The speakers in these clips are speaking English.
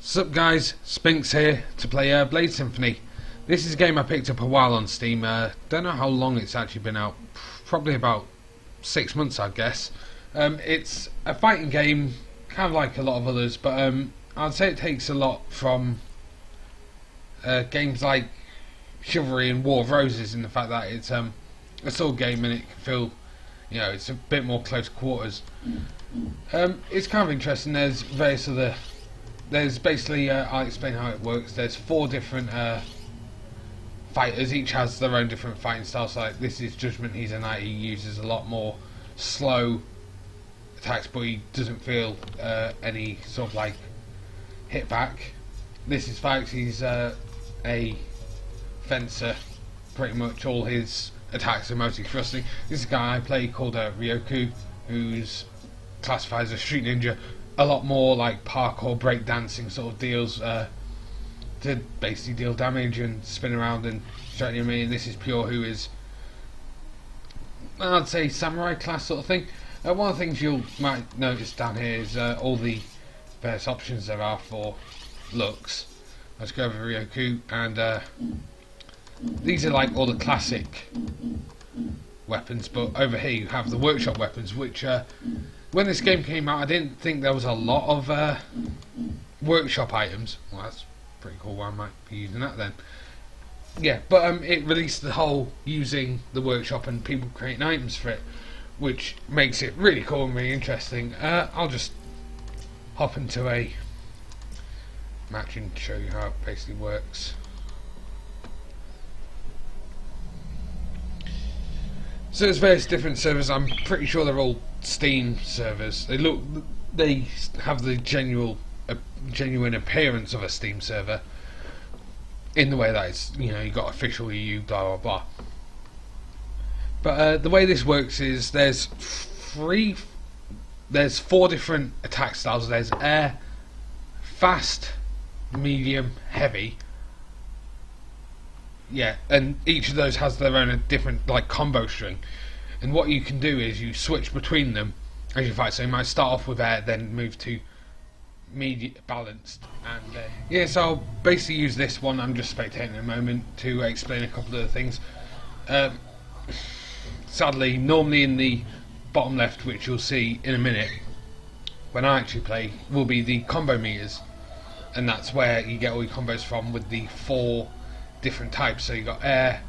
Sup guys, Spinks here to play Blade Symphony. This is a game I picked up a while on Steam. Don't know how long it's actually been out. Probably about 6 months, I guess. It's a fighting game, kind of like a lot of others, but I'd say it takes a lot from games like Chivalry and War of Roses in the fact that it's a sword game and it can feel, it's a bit more close quarters. It's kind of interesting. There's various other. There's basically, I'll explain how it works. There's 4 different fighters, each has their own different fighting styles. So like this is Judgment, he's a knight, he uses a lot more slow attacks, but he doesn't feel any sort of like hit back. This is Fax, he's a fencer, pretty much all his attacks are mostly thrusting. This is a guy I play called Ryoko, who's classified as a street ninja. A lot more like parkour, breakdancing sort of deals to basically deal damage and spin around and shoot at me. And this is Pure, who is, I'd say, samurai class sort of thing. One of the things you might notice down here is all the various options there are for looks. Let's go over Ryoku, and these are like all the classic weapons, but over here you have the workshop weapons, which when this game came out I didn't think there was a lot of workshop items. Well, that's pretty cool, I might be using that then. Yeah, but it released the whole using the workshop and people creating items for it, which makes it really cool and really interesting. I'll just hop into a match and show you how it basically works. So there's various different servers. I'm pretty sure they're all Steam servers. They have the genuine appearance of a Steam server, in the way that it's, you got official EU, blah blah blah. But the way this works is there's 4 different attack styles. There's air, fast, medium, heavy. Yeah, and each of those has their own different like combo string, and what you can do is you switch between them as you fight. So you might start off with air, then move to medium balanced, and then so I'll basically use this one. I'm just spectating a moment to explain a couple of the things. Sadly, normally in the bottom left, which you'll see in a minute when I actually play, will be the combo meters, and that's where you get all your combos from with the 4 different types. So you got air,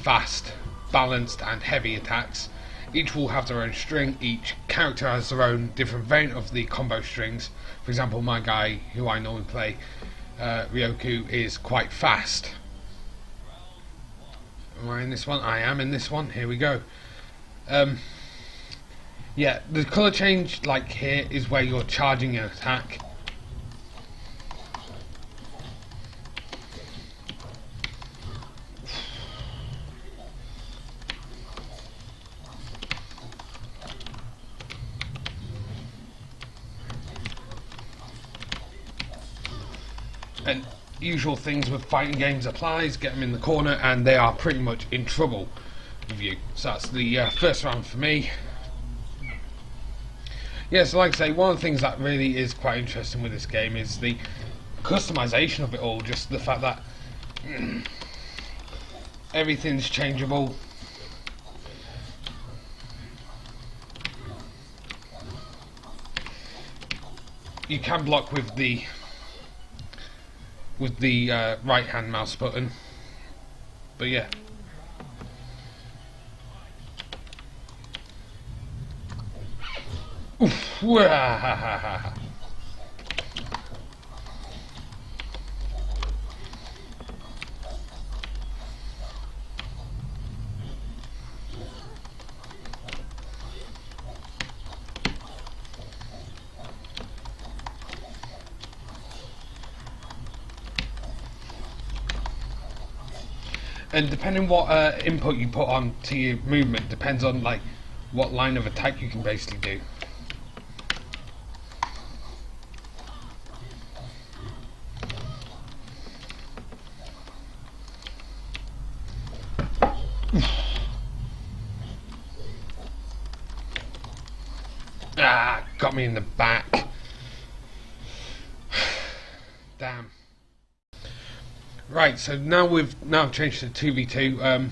fast, balanced and heavy attacks. Each will have their own string. Each character has their own different variant of the combo strings. For example, my guy who I normally play, Ryoku, is quite fast. Am I in this one? I am in this one. Here we go. Yeah, the colour change like here is where you're charging an attack. And usual things with fighting games applies. Get them in the corner and they are pretty much in trouble with you. So that's the first round for me. Yeah, so like I say, one of the things that really is quite interesting with this game is the customization of it all. Just the fact that everything's changeable. You can block with the right hand mouse button, but yeah. Oof. And depending what input you put on to your movement depends on like what line of attack you can basically do. Ah, got me in the back. Damn. Right, so now we've changed to 2v2.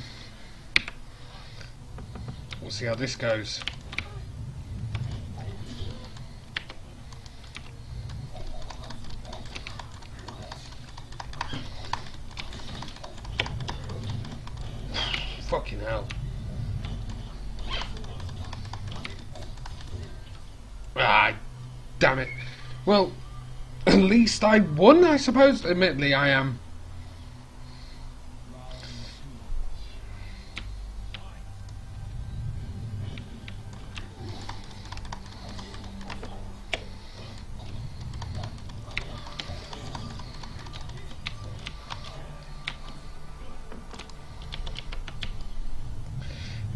We'll see how this goes. Fucking hell. Ah, damn it. Well, at least I won, I suppose. Admittedly, I am.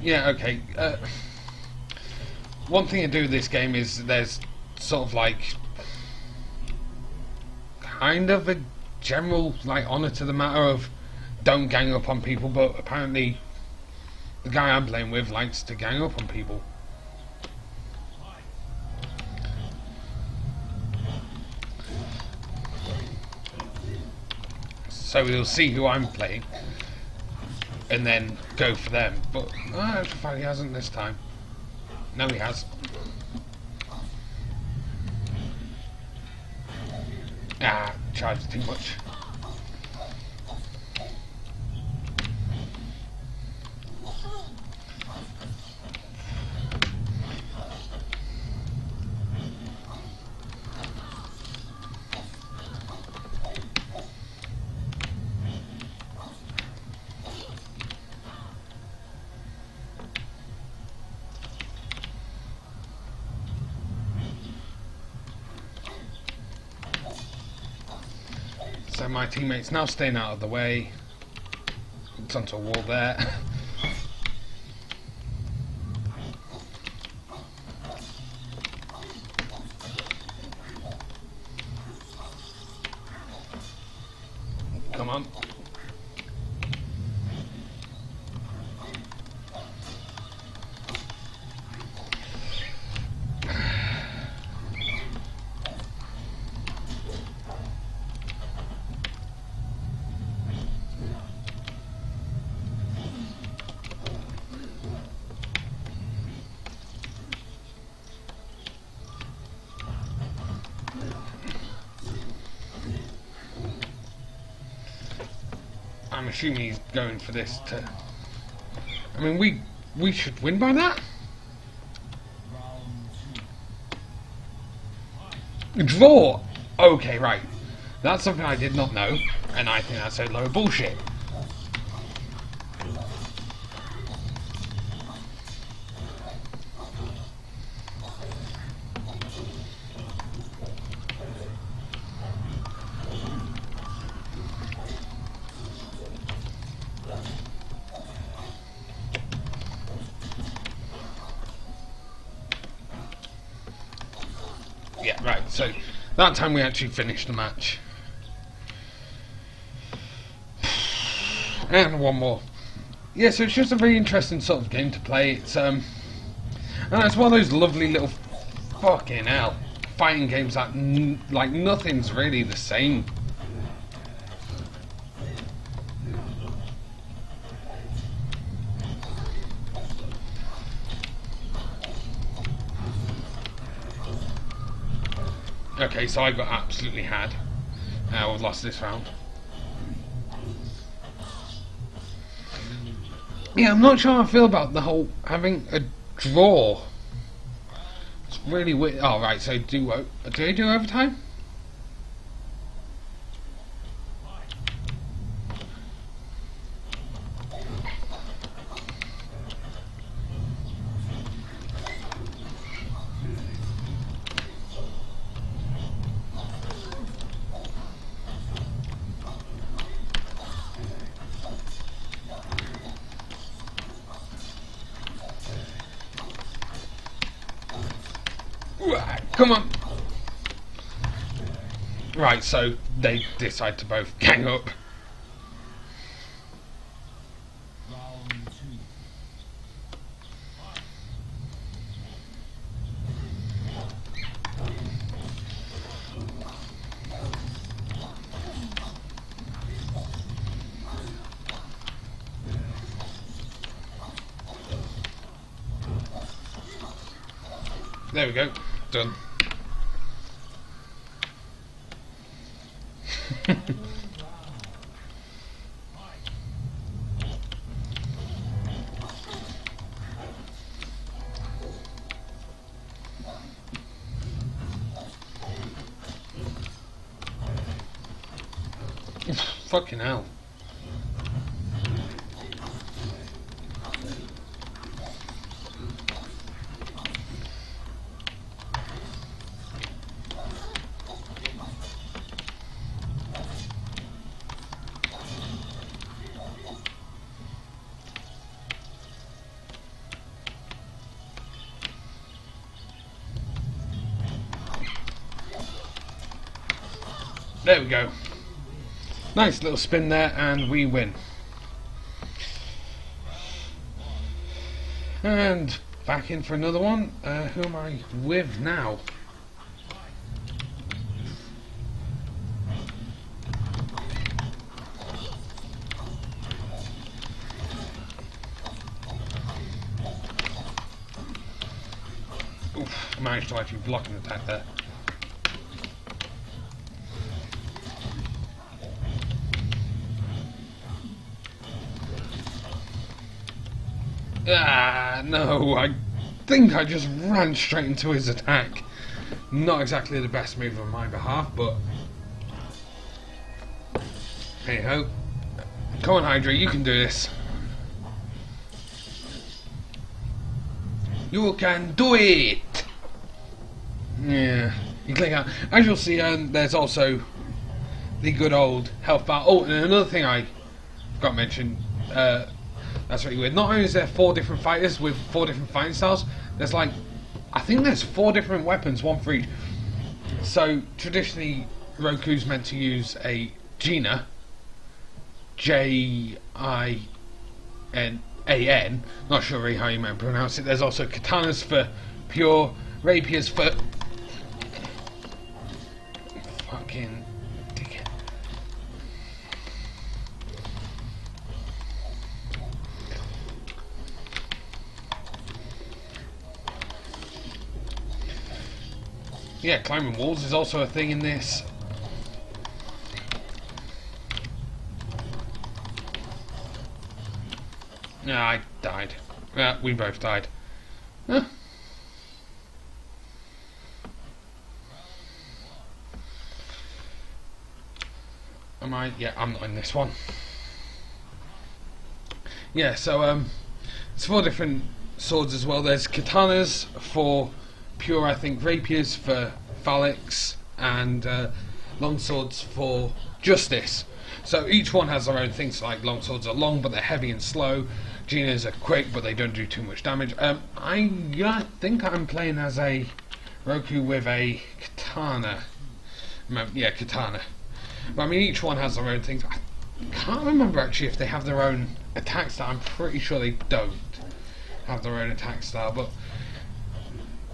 Yeah, okay. One thing to do with this game is there's sort of like kind of a general like honour to the matter of don't gang up on people, but apparently the guy I'm playing with likes to gang up on people. So we'll see who I'm playing and then go for them. But I find he hasn't this time. No, he has. Ah, charged too much. So my teammate's now staying out of the way. It's onto a wall there. Come on. I'm assuming he's going for this to... I mean, we should win by that? Draw! Okay, right. That's something I did not know, and I think that's a load of bullshit. Yeah, right, so that time we actually finished the match. And one more. Yeah, so it's just a very interesting sort of game to play. It's and it's one of those lovely little fucking hell fighting games that like nothing's really the same. Okay, so I got absolutely had. I've lost this round. Yeah, I'm not sure how I feel about the whole having a draw. It's really weird. Oh, right, so do they do overtime? Come on! Right, so they decide to both gang up. There we go. Done. Fucking hell. There we go. Nice little spin there, and we win. And back in for another one. Who am I with now? Oof, I managed to actually block an attack there. Ah, no, I think I just ran straight into his attack. Not exactly the best move on my behalf, but hey ho. Come on, Hydra, you can do this. You can do it! Yeah, you click out. As you'll see, there's also the good old health bar. Oh, and another thing I forgot to mention, that's really weird. Not only is there 4 different fighters with 4 different fighting styles, there's like, I think there's 4 different weapons, one for each. So traditionally, Roku's meant to use a Gina, Jinan, not sure really how you might pronounce it. There's also katanas for pure, rapiers for fucking dickhead. Yeah, climbing walls is also a thing in this. Yeah, I died. Yeah, we both died. Huh. Am I? Yeah, I'm not in this one. Yeah, so it's 4 different swords as well. There's katanas for pure, I think, rapiers for phallics, and long swords for justice. So each one has their own things. So like long swords are long, but they're heavy and slow. Ginas are quick, but they don't do too much damage. I think I'm playing as a Roku with a katana. Yeah, katana. But I mean, each one has their own things. I can't remember actually if they have their own attack style. I'm pretty sure they don't have their own attack style, but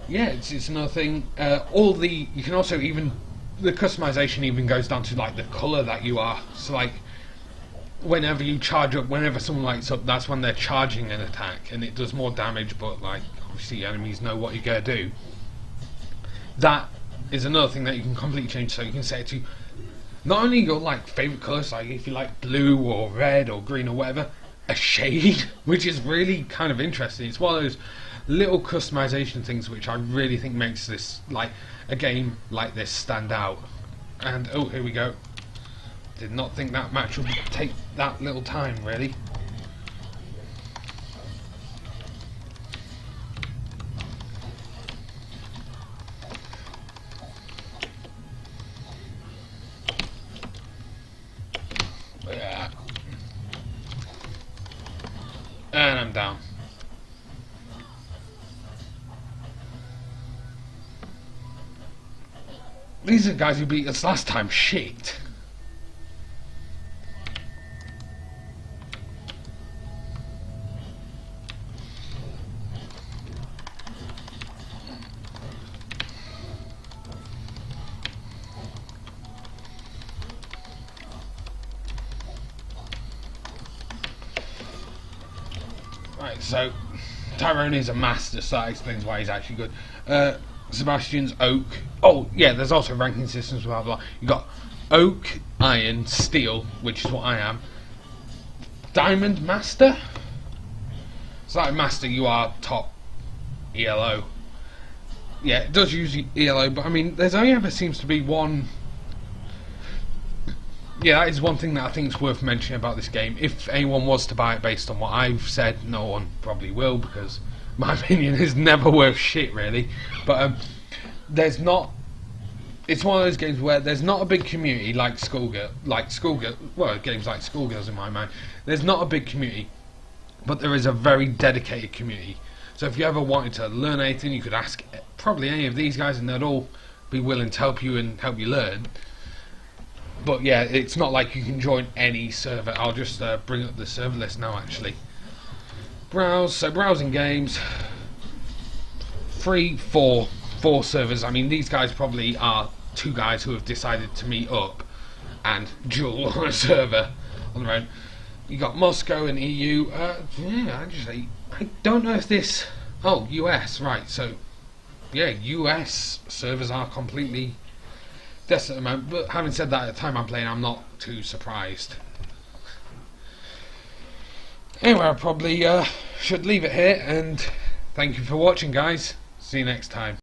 yeah, it's another thing. You can also even, the customization even goes down to like the colour that you are. So like, whenever you charge up, whenever someone lights up, that's when they're charging an attack, and it does more damage, but like, obviously enemies know what you're going to do. That is another thing that you can completely change, so you can set it to not only your like favourite colours, like if you like blue or red or green or whatever, a shade, which is really kind of interesting. It's one of those little customization things which I really think makes this, like, a game like this stand out. And oh, here we go. Did not think that match would take that little time, really. Yeah. And I'm down. These are guys who beat us last time. Shit. Right, so Tyrone is a master, so that explains why he's actually good. Sebastian's oak. Oh yeah, there's also ranking systems. Blah blah. You got oak, iron, steel, which is what I am. Diamond master. So like master, you are top ELO. Yeah, it does use ELO, but I mean, there's only ever seems to be one. Yeah, that is one thing that I think is worth mentioning about this game. If anyone was to buy it based on what I've said, no one probably will, because my opinion is never worth shit, really. But there's not. It's one of those games where there's not a big community like Schoolgirl. Well, games like Schoolgirls in my mind. There's not a big community, but there is a very dedicated community. So if you ever wanted to learn anything, you could ask probably any of these guys, and they'd all be willing to help you and help you learn. But yeah, it's not like you can join any server. I'll just bring up the server list now, actually. Browse. So browsing games. 4 servers. I mean, these guys probably are 2 guys who have decided to meet up and duel on a server on their own. You got Moscow and EU. Yeah, I don't know if this. Oh, US. Right. So yeah, US servers are completely desolate at the moment. But having said that, at the time I'm playing, I'm not too surprised. Anyway, I probably should leave it here, and thank you for watching, guys. See you next time.